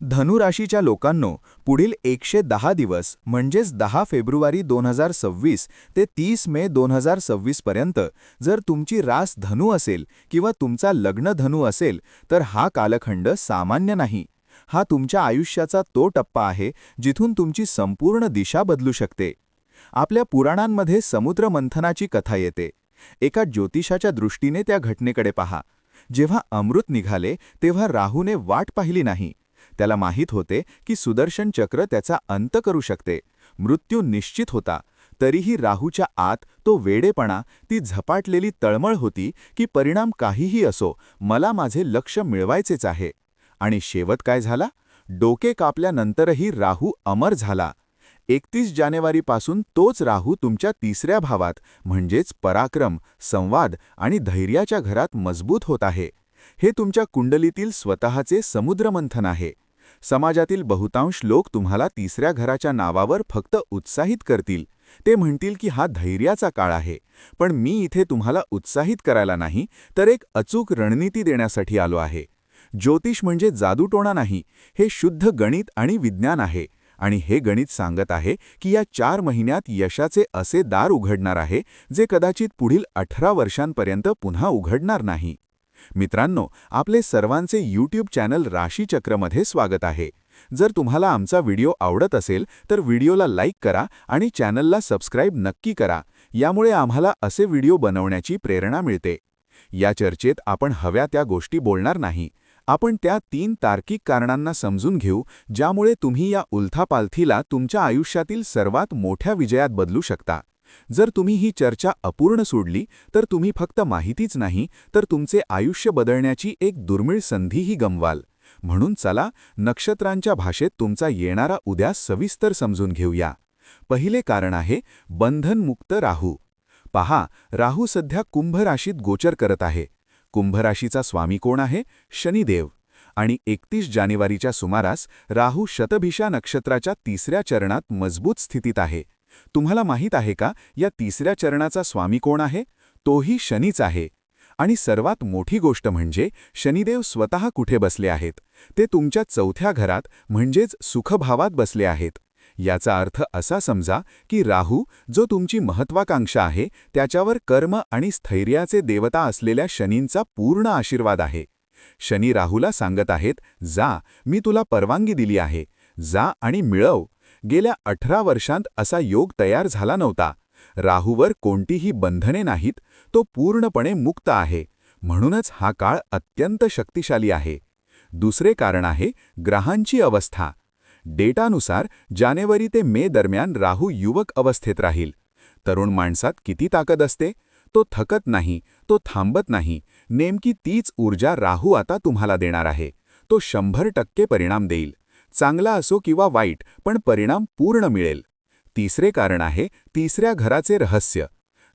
धनुराशीच्या लोकांनो, पुढील 110 दिवस म्हणजेच 10 फेब्रुवारी 2026 ते 30 मे 2026 पर्यंत जर तुमची रास धनु असेल किंवा तुमचा लग्न धनु असेल तर हा कालखंड सामान्य नाही. हा तुमच्या आयुष्याचा तो टप्पा आहे जिथून तुमची संपूर्ण दिशा बदलू शकते. आपल्या पुराणांमध्ये समुद्र मंथनाची कथा येते. एका ज्योतिषाच्या दृष्टीने त्या घटनेकडे पहा. जेव्हा अमृत निघाले तेव्हा राहूने वाट पाहिली नाही. त्याला माहीत होते की सुदर्शन चक्र त्याचा अंत करू शकते. मृत्यू निश्चित होता. तरीही राहूच्या आत तो वेडेपणा, ती झपाटलेली तळमळ होती की परिणाम काहीही असो, मला माझे लक्ष्य मिळवायचेच आहे. आणि शेवट काय झाला? डोके कापल्यानंतरही राहू अमर झाला. 31 जानेवारीपासून तोच राहू तुमच्या तिसऱ्या भावात म्हणजेच पराक्रम, संवाद आणि धैर्याच्या घरात मजबूत होत आहे. हे तुमच्या कुंडलीतील स्वतःचे समुद्रमंथन आहे. समाजातील बहुतांश लोक तुम्हाला तिसऱ्या घराच्या नावावर फक्त उत्साहित करतील. ते म्हणतील की हा धैर्याचा काळ आहे. पण मी इथे तुम्हाला उत्साहित करायला नाही, तर एक अचूक रणनीती देण्यासाठी आलो आहे. ज्योतिष म्हणजे जादूटोणा नाही, हे शुद्ध गणित आणि विज्ञान आहे. आणि हे गणित सांगत आहे की या 4 महिन्यात यशाचे असे दार उघडणार आहे जे कदाचित पुढील 18 वर्षांपर्यंत पुन्हा उघडणार नाही. मित्रांनो, आपले सर्वांचे यूट्यूब चॅनल राशीचक्रमध्ये स्वागत आहे. जर तुम्हाला आमचा व्हिडिओ आवडत असेल तर व्हिडिओला लाईक करा आणि चॅनलला सबस्क्राईब नक्की करा. यामुळे आम्हाला असे व्हिडिओ बनवण्याची प्रेरणा मिळते. या चर्चेत आपण हव्या त्या गोष्टी बोलणार नाही. आपण त्या 3 तार्किक कारणांना समजून घेऊ ज्यामुळे तुम्ही या उलथापालथीला तुमच्या आयुष्यातील सर्वात मोठ्या विजयात बदलू शकता. जर तुम्ही ही चर्चा अपूर्ण सोडली तर तुम्ही फक्त माहितीच नाही तर तुमचे आयुष्य बदलण्याची एक दुर्मिळ संधीही गमवाल. म्हणून चला नक्षत्रांच्या भाषेत तुमचा येणारा उद्या सविस्तर समजून घेऊया. पहिले कारण आहे बंधनमुक्त राहू. पहा, राहू सध्या कुंभ राशीत गोचर करत आहे. कुंभ राशीचा स्वामी कोण आहे? शनिदेव. आणि 31 जानेवारीच्या सुमारास राहू शतभिषा नक्षत्राच्या 3ऱ्या चरणात मजबूत स्थितीत आहे. तुम्हाला माहीत आहे का या 3ऱ्या चरणाचा स्वामी कोण आहे? तोही शनीच आहे. आणि सर्वात मोठी गोष्ट म्हणजे शनिदेव स्वतः कुठे बसले आहेत? ते तुमच्या 4थ्या घरात म्हणजेच सुखभावात बसले आहेत. याचा अर्थ असा समजा की राहू, जो तुमची महत्वाकांक्षा आहे, त्याच्यावर कर्म आणि स्थैर्याचे देवता असलेल्या शनींचा पूर्ण आशीर्वाद आहे. शनी राहूला सांगत आहेत, जा, मी तुला परवानगी दिली आहे. जा आणि मिळव. गेल्या 18 वर्षांत असा योग तयार झाला नव्हता. राहूवर कोणतीही बंधने नाहीत. तो पूर्णपणे मुक्त आहे. म्हणूनच हा काळ अत्यंत शक्तिशाली आहे. दुसरे कारण आहे ग्रहांची अवस्था. डेटानुसार जानेवारी ते मे दरम्यान राहू युवक अवस्थेत राहील. तरुण माणसात किती ताकद असते? तो थकत नाही, तो थांबत नाही. नेमकी तीच ऊर्जा राहू आता तुम्हाला देणार आहे. तो 100% परिणाम देईल. चांगला असो किंवा वाईट, पण परिणाम पूर्ण मिळेल. तिसरे कारण आहे 3ऱ्या घराचे रहस्य.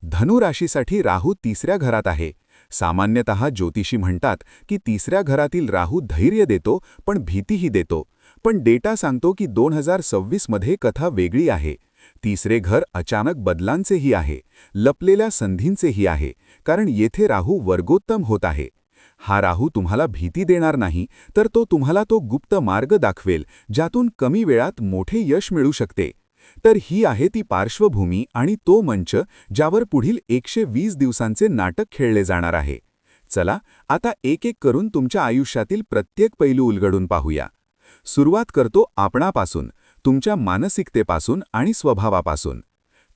धनु राशीसाठी राहू 3ऱ्या घरात आहे. सामान्यतः ज्योतिषी म्हणतात की 3ऱ्या घरातील राहू धैर्य देतो, पण भीतीही देतो. पण डेटा सांगतो की 2026 मध्ये कथा वेगळी आहे. 3रे घर अचानक बदलांचेही आहे, लपलेल्या संधींचेही आहे, कारण येथे राहू वर्गोत्तम होत आहे. हा राहू तुम्हाला भीती देणार नाही, तर तो तुम्हाला तो गुप्त मार्ग दाखवेल ज्यातून कमी वेळात मोठे यश मिळू शकते. तर ही आहे ती पार्श्वभूमी आणि तो मंच ज्यावर पुढील 120 दिवसांचे नाटक खेळले जाणार आहे. चला आता एक एक करून तुमच्या आयुष्यातील प्रत्येक पैलू उलगडून पाहूया. सुरुवात करतो आपणापासून, तुमच्या मानसिकतेपासून आणि स्वभावापासून.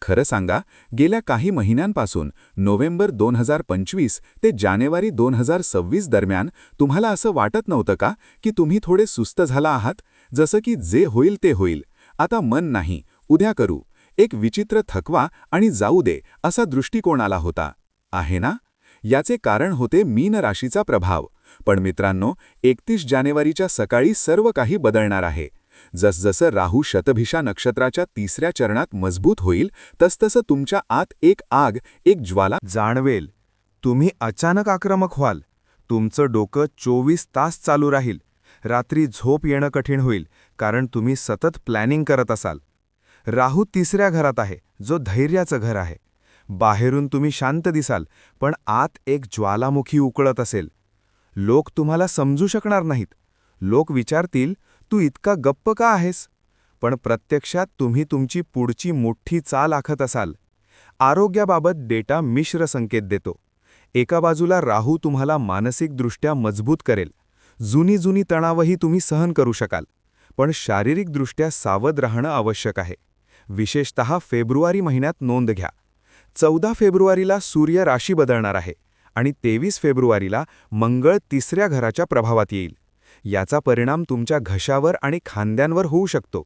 खरं सांगा, गेल्या काही महिन्यांपासून नोव्हेंबर 2025 ते जानेवारी 2026 दरम्यान तुम्हाला असं वाटत नव्हतं का की तुम्ही थोडे सुस्त झाला आहात? जसं की जे होईल ते होईल, आता मन नाही, उद्या करू. एक विचित्र थकवा आणि जाऊ दे असा दृष्टिकोन आला होता, आहे ना? याचे कारण होते मीन राशीचा प्रभाव. पण मित्रांनो, 31 जानेवारीच्या सकाळी सर्व काही बदलणार आहे. जसजसं राहू शतभिषा नक्षत्राच्या 3ऱ्या चरणात मजबूत होईल, तसतसं तुमच्या आत एक आग, एक ज्वाला जाणवेल. तुम्ही अचानक आक्रमक व्हाल. तुमचं डोकं 24 तास चालू राहील. रात्री झोप येणं कठीण होईल, कारण तुम्ही सतत प्लॅनिंग करत असाल. राहू 3ऱ्या घरात आहे, जो धैर्याचं घर आहे. बाहेरून तुम्ही शांत दिसाल, पण आत एक ज्वालामुखी उकळत असेल. लोक तुम्हाला समजू शकणार नाहीत. लोक विचारतील, तू इतका गप्प का आहेस? पण प्रत्यक्षात तुम्ही तुमची पुढची मोठी चाल आखत असाल. आरोग्याबाबत डेटा मिश्र संकेत देतो. एका बाजूला राहू तुम्हाला मानसिकदृष्ट्या मजबूत करेल. जुनी तणावही तुम्ही सहन करू शकाल. पण शारीरिकदृष्ट्या सावध राहणं आवश्यक आहे. विशेषतः फेब्रुवारी महिन्यात नोंद घ्या. 14 फेब्रुवारीला सूर्य राशी बदलणार आहे आणि 23 फेब्रुवारीला मंगळ तिसऱ्या घराच्या प्रभावात येईल. याचा परिणाम तुमच्या घशावर आणि खांद्यांवर होऊ शकतो.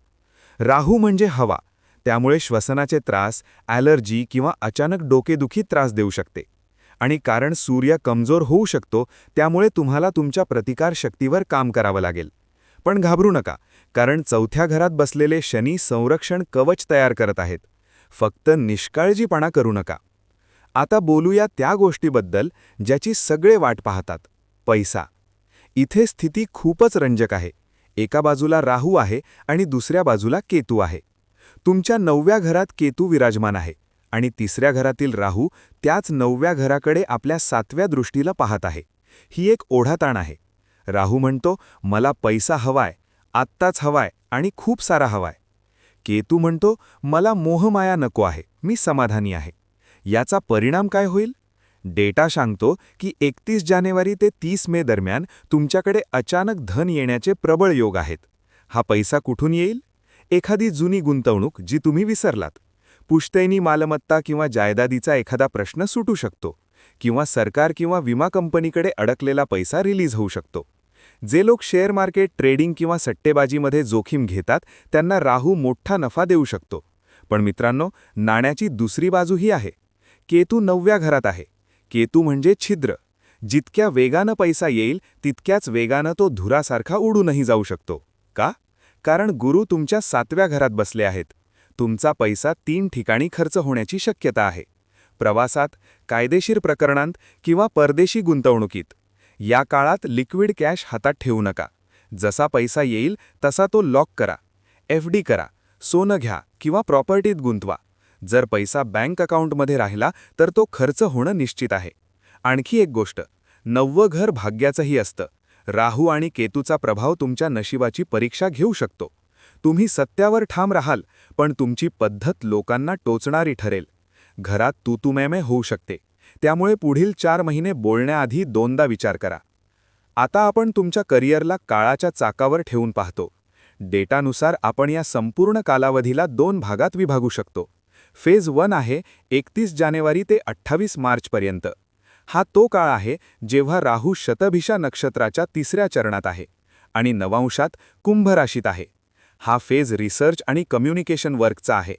राहू म्हणजे हवा, त्यामुळे श्वसनाचे त्रास, ॲलर्जी किंवा अचानक डोकेदुखी त्रास देऊ शकते. आणि कारण सूर्य कमजोर होऊ शकतो, त्यामुळे तुम्हाला तुमच्या प्रतिकारशक्तीवर काम करावं लागेल. पण घाबरू नका, कारण चौथ्या घरात बसलेले शनी संरक्षण कवच तयार करत आहेत. फक्त निष्काळजीपणा करू नका. आता बोलूया त्या गोष्टीबद्दल ज्याची सगळे वाट पाहतात, पैसा. इथे स्थिती खूपच रंजक आहे. एका बाजूला राहू आहे आणि दुसऱ्या बाजूला केतू आहे. तुमच्या 9व्या घरात केतू विराजमान आहे आणि तिसऱ्या घरातील राहू त्याच 9व्या घराकडे आपल्या 7व्या दृष्टीला पाहत आहे. ही एक ओढाताण आहे. राहू म्हणतो, मला पैसा हवाय, आत्ताच हवाय आणि खूप सारा हवाय. केतू म्हणतो, मला मोहमाया नको आहे, मी समाधानी आहे. याचा परिणाम काय होईल? डेटा सांगतो की 31 जानेवारी ते 30 मे दरम्यान तुमच्याकडे अचानक धन येण्याचे प्रबळ योग आहेत. हा पैसा कुठून येईल? एखादी जुनी गुंतवणूक जी तुम्ही विसरलात. पुश्तैनी मालमत्ता किंवा जायदादीचा एखादा प्रश्न सुटू शकतो. किंवा सरकार किंवा विमा कंपनीकडे अडकलेला पैसा रिलीज होऊ शकतो. जे लोक शेअर मार्केट, ट्रेडिंग किंवा सट्टेबाजीमध्ये जोखीम घेतात त्यांना राहू मोठा नफा देऊ शकतो. पण मित्रांनो, नाण्याची दुसरी बाजूही आहे. केतू 9व्या घरात आहे. केतू म्हणजे छिद्र. जितक्या वेगानं पैसा येईल तितक्याच वेगानं तो धुरासारखा उडूनही जाऊ शकतो. का? कारण गुरु तुमच्या 7व्या घरात बसले आहेत. तुमचा पैसा 3 ठिकाणी खर्च होण्याची शक्यता आहे. प्रवासात, कायदेशीर प्रकरणांत किंवा परदेशी गुंतवणुकीत. या काळात लिक्विड कॅश हातात ठेवू नका. जसा पैसा येईल तसा तो लॉक करा. FD करा, सोनं घ्या किंवा प्रॉपर्टीत गुंतवा. जर पैसा बँक अकाउंटमध्ये राहिला तर तो खर्च होणं निश्चित आहे. आणखी एक गोष्ट, 9वं घर भाग्याचंही असतं. राहू आणि केतूचा प्रभाव तुमच्या नशिबाची परीक्षा घेऊ शकतो. तुम्ही सत्यावर ठाम राहाल, पण तुमची पद्धत लोकांना टोचणारी ठरेल. घरात तूतूमैमे होऊ शकते. त्यामुळे पुढील 4 महिने बोलण्याआधी 2दा विचार करा. आता आपण तुमच्या करिअरला काळाच्या चाकावर ठेवून पाहतो. डेटानुसार आपण या संपूर्ण कालावधीला 2 भागात विभागू शकतो. फेज 1 आहे 31 जानेवारी ते 28 मार्चपर्यंत. हा तो काळ आहे जेव्हा राहू शतभिषा नक्षत्राच्या 3ऱ्या चरणात आहे आणि नवांशात कुंभ राशीत आहे. हा फेज रिसर्च आणि कम्युनिकेशन वर्कचा आहे.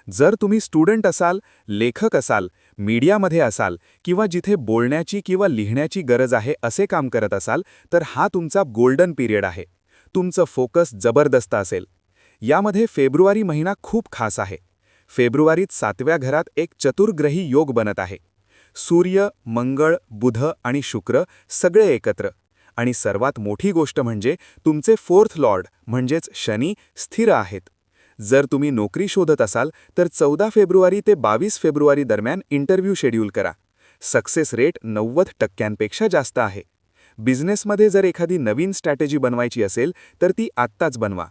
जर तुम्ही स्टुडंट असाल, लेखक असाल, मीडियामध्ये असाल किंवा जिथे बोलण्याची किंवा लिहिण्याची गरज आहे असे काम करत असाल तर हा तुमचा गोल्डन पिरियड आहे. तुमचं फोकस जबरदस्त असेल. यामध्ये फेब्रुवारी महिना खूप खास आहे. फेब्रुवारीत 7व्या घरात एक चतुर्ग्रही योग बनत आहे. सूर्य, मंगळ, बुध आणि शुक्र सगळे एकत्र. आणि सर्वात मोठी गोष्ट म्हणजे तुमचे 4th लॉर्ड म्हणजेच शनी स्थिर आहेत. जर तुम्ही नोकरी शोधत असाल तर 14 फेब्रुवारी ते 22 फेब्रुवारी दरम्यान इंटरव्ह्यू शेड्यूल करा. सक्सेस रेट 90% जास्त आहे. बिझनेसमध्ये जर एखादी नवीन स्ट्रॅटेजी बनवायची असेल तर ती आत्ताच बनवा.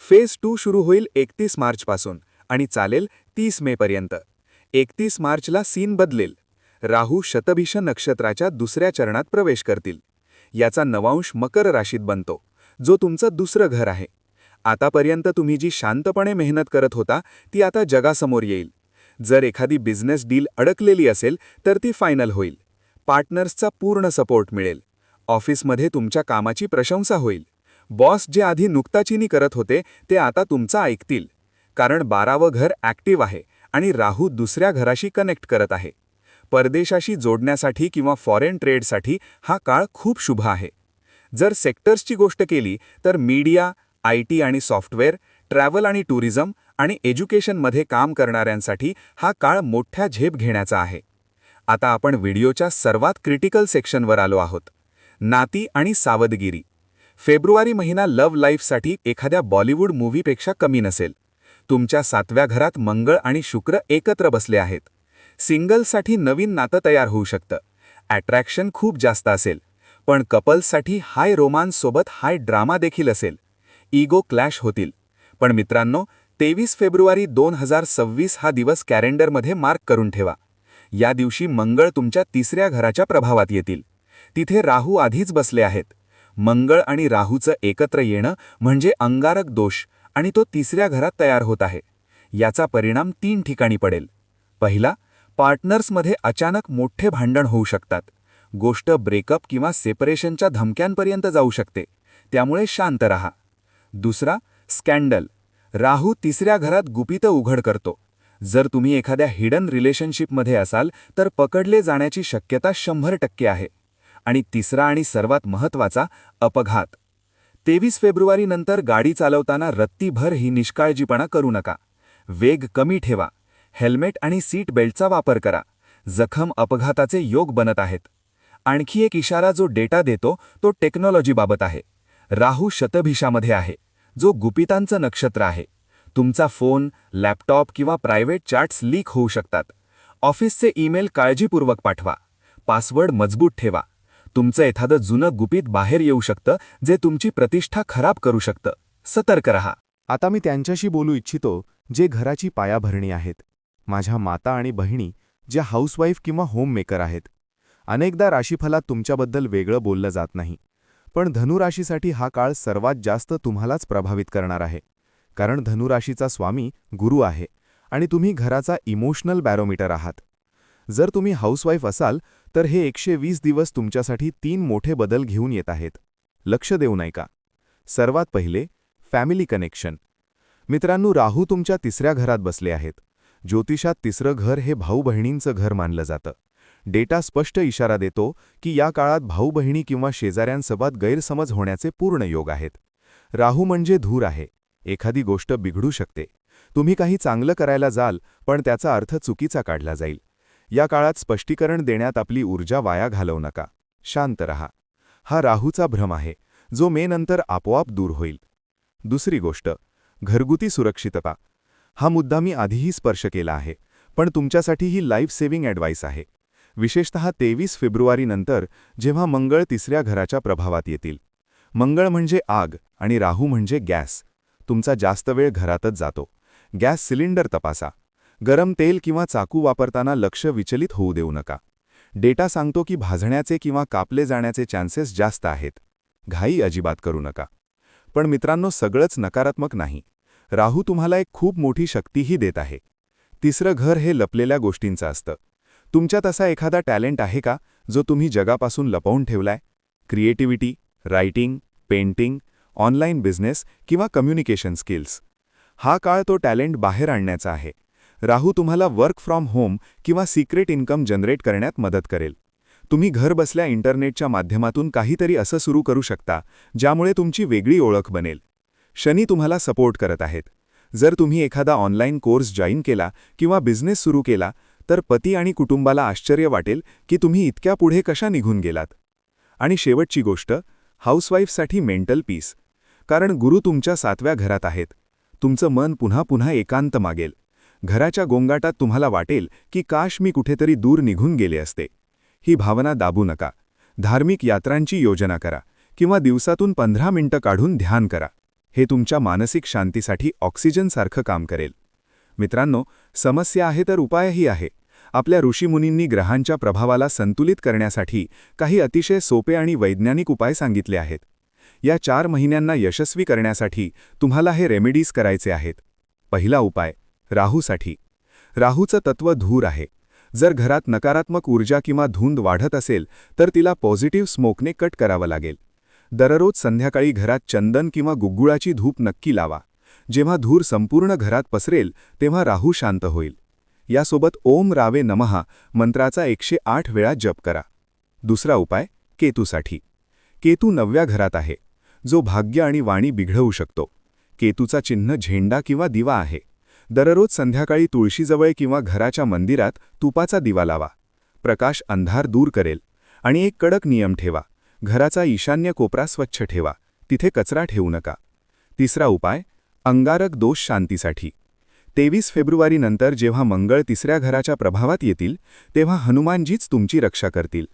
फेज 2 सुरू होईल 31 मार्चपासून आणि चालेल 30 मेपर्यंत. 31 मार्चला सीन बदलेल. राहू शतभिषा नक्षत्राच्या 2ऱ्या चरणात प्रवेश करतील. याचा नवांश मकर राशीत बनतो, जो तुमचं 2रं घर आहे. आतापर्यंत तुम्ही जी शांतपणे मेहनत करत होता ती आता जगासमोर येईल. जर एखादी बिझनेस डील अडकलेली असेल तर ती फायनल होईल. पार्टनर्सचा पूर्ण सपोर्ट मिळेल. ऑफिसमध्ये तुमच्या कामाची प्रशंसा होईल. बॉस जे आधी नुकताचीनी करत होते ते आता तुमचा ऐकतील. कारण 12वं घर ॲक्टिव्ह आहे आणि राहू 2ऱ्या घराशी कनेक्ट करत आहे. परदेशाशी जोडण्यासाठी किंवा फॉरेन ट्रेडसाठी हा काळ खूप शुभ आहे. जर सेक्टर्सची गोष्ट केली तर मीडिया, IT आणि सॉफ्टवेअर, ट्रॅव्हल आणि टुरिझम आणि एज्युकेशनमध्ये काम करणाऱ्यांसाठी हा काळ मोठ्या झेप घेण्याचा आहे. आता आपण व्हिडिओच्या सर्वात क्रिटिकल सेक्शनवर आलो आहोत. नाती आणि सावधगिरी. फेब्रुवारी महिना लव्ह लाईफसाठी एखाद्या बॉलिवूड मूव्हीपेक्षा कमी नसेल. तुमच्या 7व्या घरात मंगळ आणि शुक्र एकत्र बसले आहेत. सिंगल्ससाठी नवीन नातं तयार होऊ शकतं. अट्रॅक्शन खूप जास्त असेल. पण कपल्ससाठी हाय रोमान्स सोबत हाय ड्रामा देखील असेल. इगो क्लॅश होतील. पण मित्रांनो, 23 फेब्रुवारी 2026 हा दिवस कॅलेंडरमध्ये मार्क करून ठेवा. या दिवशी मंगळ तुमच्या तिसऱ्या घराच्या प्रभावात येतील. तिथे राहू आधीच बसले आहेत. मंगळ आणि राहूचं एकत्र येणं म्हणजे अंगारक दोष, आणि तो तिसऱ्या घरात तयार होत आहे. याचा परिणाम 3 ठिकाणी पडेल. पहिला, पार्टनर्समध्ये अचानक मोठे भांडण होऊ शकतात. गोष्ट ब्रेकअप किंवा सेपरेशनच्या धमक्यांपर्यंत जाऊ शकते, त्यामुळे शांत रहा. दुसरा, स्कॅन्डल. राहू तिसऱ्या घरात गुपितं उघड करतो. जर तुम्ही एखाद्या हिडन रिलेशनशिपमध्ये असाल तर पकडले जाण्याची शक्यता 100% आहे. आणि तिसरा आणि सर्वात महत्त्वाचा, अपघात. 23 फेब्रुवारीनंतर गाडी चालवताना रत्तीभर ही निष्काळजीपणा करू नका. वेग कमी ठेवा. हेल्मेट आणि सीट बेल्टचा वापर करा. जखम अपघाताचे योग बनत आहेत. आणखी एक इशारा जो डेटा देतो तो टेक्नॉलॉजीबाबत आहे. राहू शतभिषामध्ये आहे, जो गुपितांचं नक्षत्र आहे. तुमचा फोन, लॅपटॉप किंवा प्रायव्हेट चॅट्स लीक होऊ शकतात. ऑफिसचे ईमेल काळजीपूर्वक पाठवा. पासवर्ड मजबूत ठेवा. तुमचं एखादं जुनं गुपित बाहेर येऊ शकतं, जे तुमची प्रतिष्ठा खराब करू शकतं. सतर्क रहा. आता मी त्यांच्याशी बोलू इच्छितो जे घराची पायाभरणी आहेत. माझ्या माता आणि बहिणी, ज्या हाऊसवाईफ किंवा होममेकर आहेत. अनेकदा राशीफलात तुमच्याबद्दल वेगळं बोललं जात नाही, पण धनुराशीसाठी हा काळ सर्वात जास्त तुम्हालाच प्रभावित करणार आहे. कारण धनुराशीचा स्वामी गुरु आहे आणि तुम्ही घराचा इमोशनल बॅरोमीटर आहात. जर तुम्ही हाऊसवाईफ असाल तर हे 120 दिवस तुमच्यासाठी 3 मोठे बदल घेऊन येत आहेत. लक्ष देऊ नये का? सर्वात पहिले, फॅमिली कनेक्शन. मित्रांनो, राहू तुमच्या तिसऱ्या घरात बसले आहेत. ज्योतिषात तिसरं घर हे भाऊ-बहिणींचं घर मानलं जातं. डेटा स्पष्ट इशारा देतो की या काळात भाऊ-बहिणी किंवा शेजाऱ्यांसोबत गैरसमज होण्याचे पूर्ण योग आहेत. राहू म्हणजे धूर आहे. एखादी गोष्ट बिघडू शकते. तुम्ही काही चांगलं करायला जाल, पण त्याचा अर्थ चुकीचा काढला जाईल. या काळात स्पष्टीकरण देण्यात आपली ऊर्जा वाया घालवू नका. शांत रहा. हा राहूचा भ्रम आहे, जो मे नंतर आपोआप दूर होईल. दुसरी गोष्ट, घरगुती सुरक्षितता. हा मुद्दा मी आधीही स्पर्श केला आहे, पण तुमच्यासाठी ही लाईफ सेव्हिंग ॲडवाईस आहे. विशेषतः 23 फेब्रुवारीनंतर, जेव्हा मंगळ तिसऱ्या घराच्या प्रभावात येतील. मंगळ म्हणजे आग आणि राहू म्हणजे गॅस. तुमचा जास्त वेळ घरातच जातो. गॅस सिलेंडर तपासा. गरम तेल किंवा चाकू वापरताना लक्ष विचलित होऊ देऊ नका. डेटा सांगतो की भाजण्याचे किंवा कापले जाण्याचे चान्सेस जास्त आहेत. घाई अजिबात करू नका. पण मित्रांनो, सगळंच नकारात्मक नाही. राहू तुम्हाला एक खूप मोठी शक्तीही देत आहे. तिसरं घर हे लपलेल्या गोष्टींचं असतं. तुमच्यात असा एखादा टॅलेंट आहे का, जो तुम्ही जगापासून लपवून ठेवलाय? Creativity, writing, painting, online business किंवा कम्युनिकेशन स्किल्स. हा काळ तो टॅलेंट बाहेर आणण्याचा आहे. राहू तुम्हाला वर्क फ्रॉम होम किंवा सिक्रेट इन्कम जनरेट करण्यात मदत करेल. तुम्ही घर बसल्या इंटरनेटच्या माध्यमातून काहीतरी असं सुरू करू शकता, ज्यामुळे तुमची वेगळी ओळख बनेल. शनी तुम्हाला सपोर्ट करत आहेत. जर तुम्ही एखादा ऑनलाईन कोर्स जॉईन केला किंवा बिझनेस सुरू केला, तर पती आणि कुटुंबाला आश्चर्य वाटेल की तुम्ही इतक्या पुढे कशा निघून गेलात. आणि शेवटची गोष्ट, हाऊसवाईफसाठी मेंटल पीस. कारण गुरु तुमच्या 7व्या घरात आहेत. तुमचं मन पुन्हा पुन्हा एकांत मागेल. घराच्या गोंगाटात तुम्हाला वाटेल की काश मी कुठेतरी दूर निघून गेले असते. ही भावना दाबू नका. धार्मिक यात्रांची योजना करा किंवा दिवसातून 15 मिनिटं काढून ध्यान करा. हे तुमच्या मानसिक शांतीसाठी ऑक्सिजनसारखं काम करेल. मित्रांनो, समस्या आहे तर उपायही आहे. आपल्या ऋषीमुनींनी ग्रहांच्या प्रभावाला संतुलित करण्यासाठी काही अतिशय सोपे आणि वैज्ञानिक उपाय सांगितले आहेत. या 4 महिन्यांना यशस्वी करण्यासाठी तुम्हाला हे रेमेडीज करायचे आहेत. पहिला उपाय, राहूसाठी. राहूचं तत्व धूर आहे. जर घरात नकारात्मक ऊर्जा किंवा धुंद वाढत असेल तर तिला पॉझिटिव्ह स्मोकने कट करावं लागेल. दररोज संध्याकाळी घरात चंदन किंवा गुग्गुळाची धूप नक्की लावा. जेव्हा धूर संपूर्ण घरात पसरेल तेव्हा राहू शांत होईल. यासोबत ओम रावे नमः मंत्राचा 108 वेळा जप करा. दुसरा उपाय, केतूसाठी. केतू 9व्या घरात आहे, जो भाग्य आणि वाणी बिघडवू शकतो. केतूचा चिन्ह झेंडा किंवा दिवा आहे. दररोज संध्याकाळी तुळशीजवळ किंवा घराच्या मंदिरात तुपाचा दिवा लावा. प्रकाश अंधार दूर करेल. आणि एक कडक नियम ठेवा, घराचा ईशान्य कोपरा स्वच्छ ठेवा. तिथे कचरा ठेवू नका. तिसरा उपाय, अंगारक दोष शांतीसाठी. 23 फेब्रुवारीनंतर जेव्हा मंगळ तिसऱ्या घराच्या प्रभावात येतील तेव्हा हनुमानजीच तुमची रक्षा करतील.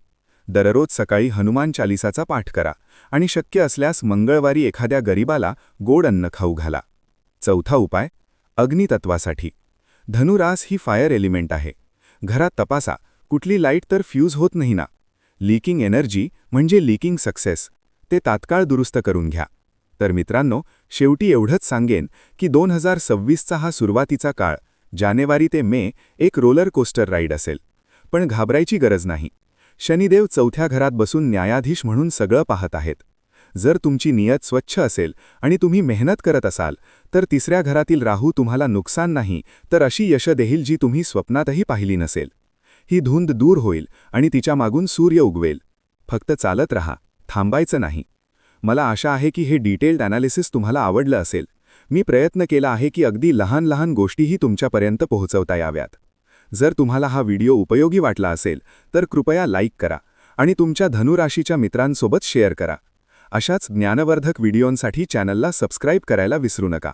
दररोज सकाळी हनुमान चालिसाचा पाठ करा आणि शक्य असल्यास मंगळवारी एखाद्या गरीबाला गोड अन्न खाऊ घाला. चौथा उपाय, अग्नितत्वासाठी. धनुरास ही फायर एलिमेंट आहे. घरात तपासा, कुठली लाईट तर फ्यूज होत नाही ना. लीकिंग एनर्जी म्हणजे लीकिंग सक्सेस. ते तात्काळ दुरुस्त करून घ्या. तर मित्रांनो, शेवटी एवढंच सांगेन की 2026चा हा सुरुवातीचा काळ, जानेवारी ते मे, एक रोलर कोस्टर राईड असेल. पण घाबरायची गरज नाही. शनिदेव चौथ्या घरात बसून न्यायाधीश म्हणून सगळं पाहत आहेत. जर तुमची नियत स्वच्छ असेल आणि तुम्ही मेहनत करत असाल, तर तिसऱ्या घरातील राहू तुम्हाला नुकसान नाही तर अशी यश देईल जी तुम्ही स्वप्नातही पाहिली नसेल. ही धुंद दूर होईल आणि तिच्या मागून सूर्य उगवेल. फक्त चालत रहा, थांबायचं नाही. मला आशा आहे की हे डिटेल्ड ॲनालिसिस तुम्हाला आवडलं असेल. मी प्रयत्न केला आहे की अगदी लहान लहान गोष्टीही तुमच्यापर्यंत पोहोचवता याव्यात. जर तुम्हाला हा व्हिडिओ उपयोगी वाटला असेल तर कृपया लाईक करा आणि तुमच्या धनुराशीच्या मित्रांसोबत शेअर करा. अशाच ज्ञानवर्धक व्हिडिओंसाठी चॅनलला सबस्क्राईब करायला विसरू नका.